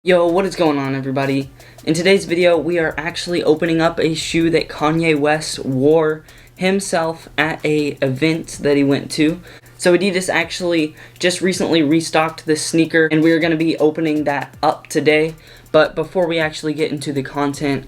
Yo, what is going on, everybody? In today's video, we are actually opening up a shoe that Kanye West wore himself at a event that he went to. So Adidas actually just recently restocked this sneaker, and we are going to be opening that up today. But before we actually get into the content,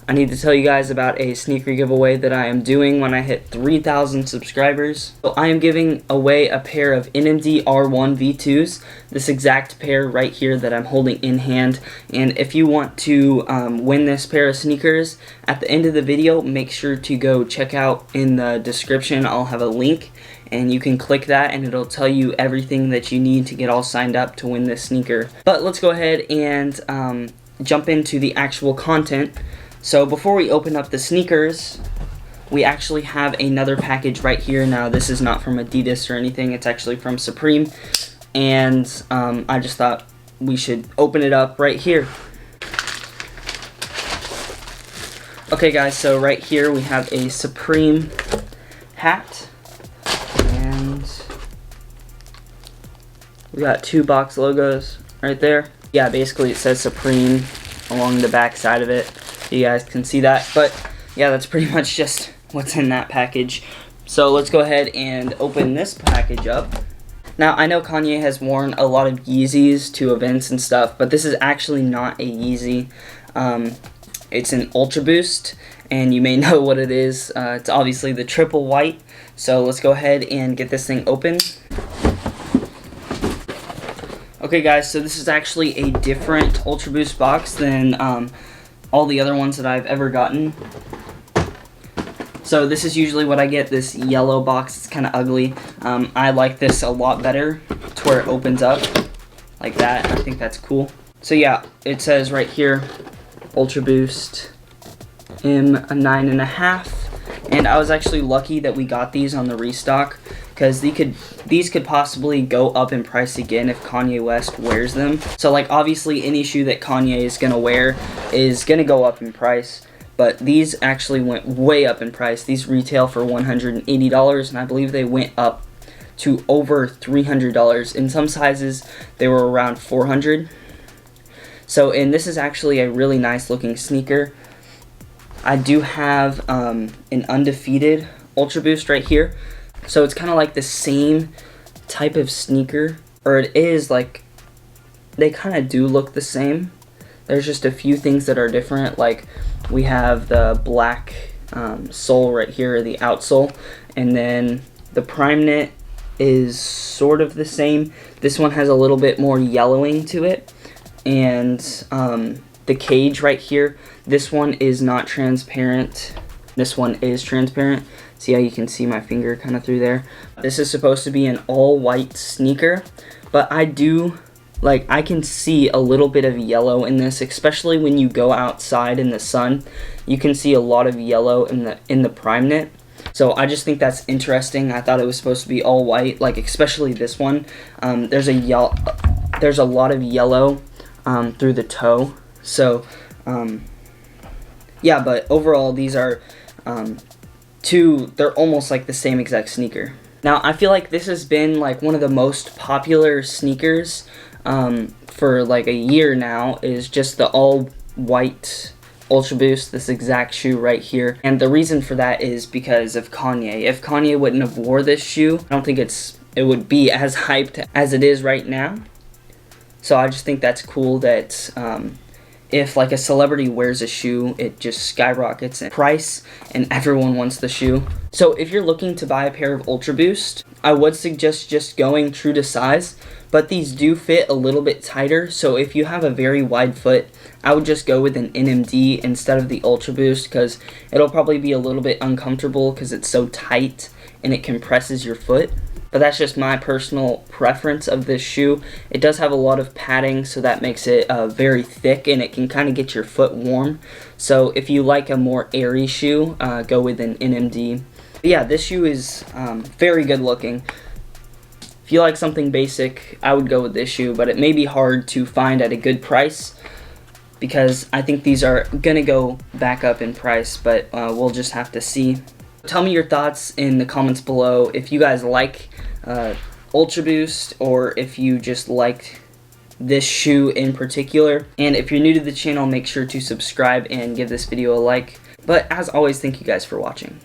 I need to tell you guys about a sneaker giveaway that I am doing when I hit 3,000 subscribers. So I am giving away a pair of NMD R1 V2s, this exact pair right here that I'm holding in hand. And if you want to win this pair of sneakers, at the end of the video, make sure to go check out in the description. I'll have a link, and you can click that and it'll tell you everything that you need to get all signed up to win this sneaker. But let's go ahead and jump into the actual content. So before we open up the sneakers, we actually have another package right here. Now this is not from Adidas or anything, it's actually from Supreme, and I just thought we should open it up right here. Okay guys, so right here we have a Supreme hat, and we got two box logos right there. Yeah, basically it says Supreme along the back side of it. You guys can see that, but yeah, that's pretty much just what's in that package. So let's go ahead and open this package up. Now I know Kanye has worn a lot of Yeezys to events and stuff, but this is actually not a Yeezy. It's an Ultra Boost, and you may know what it is. It's obviously the triple white. So let's go ahead and get this thing open. Okay guys, so this is actually a different Ultra Boost box than all the other ones that I've ever gotten. So this is usually what I get, this yellow box. It's kind of ugly. I like this a lot better to where it opens up like that. I think that's cool. So yeah, it says right here, Ultra Boost M9.5. And I was actually lucky that we got these on the restock, because these could possibly go up in price again if Kanye West wears them. So like obviously any shoe that Kanye is gonna wear is gonna go up in price, but these actually went way up in price. These retail for $180, and I believe they went up to over $300. In some sizes they were around $400. So, and this is actually a really nice looking sneaker. I do have an undefeated Ultra Boost right here. So it's kind of like the same type of sneaker, or it is like, they kind of do look the same. There's just a few things that are different, like we have the black sole right here, the outsole, and then the prime knit is sort of the same. This one has a little bit more yellowing to it, and the cage right here, this one is not transparent. This one is transparent. See how you can see my finger kind of through there? This is supposed to be an all-white sneaker, but I can see a little bit of yellow in this, especially when you go outside in the sun. You can see a lot of yellow in the prime knit. So I just think that's interesting. I thought it was supposed to be all white, like especially this one. There's a lot of yellow through the toe. So yeah, but overall these are they're almost like the same exact sneaker. Now I feel like this has been like one of the most popular sneakers for like a year now, is just the all white Ultra Boost, this exact shoe right here. And the reason for that is because of Kanye. If Kanye wouldn't have wore this shoe, I don't think it would be as hyped as it is right now. So I just think that's cool that if like a celebrity wears a shoe, it just skyrockets in price and everyone wants the shoe. So if you're looking to buy a pair of Ultra Boost, I would suggest just going true to size, but these do fit a little bit tighter. So if you have a very wide foot, I would just go with an NMD instead of the Ultra Boost, because it'll probably be a little bit uncomfortable because it's so tight and it compresses your foot. But that's just my personal preference of this shoe. It does have a lot of padding, so that makes it very thick, and it can kind of get your foot warm. So if you like a more airy shoe, go with an NMD. But yeah, this shoe is very good looking. If you like something basic, I would go with this shoe, but it may be hard to find at a good price, because I think these are going to go back up in price, but we'll just have to see. Tell me your thoughts in the comments below if you guys like Ultra Boost, or if you just like this shoe in particular. And if you're new to the channel, make sure to subscribe and give this video a like. But as always, thank you guys for watching.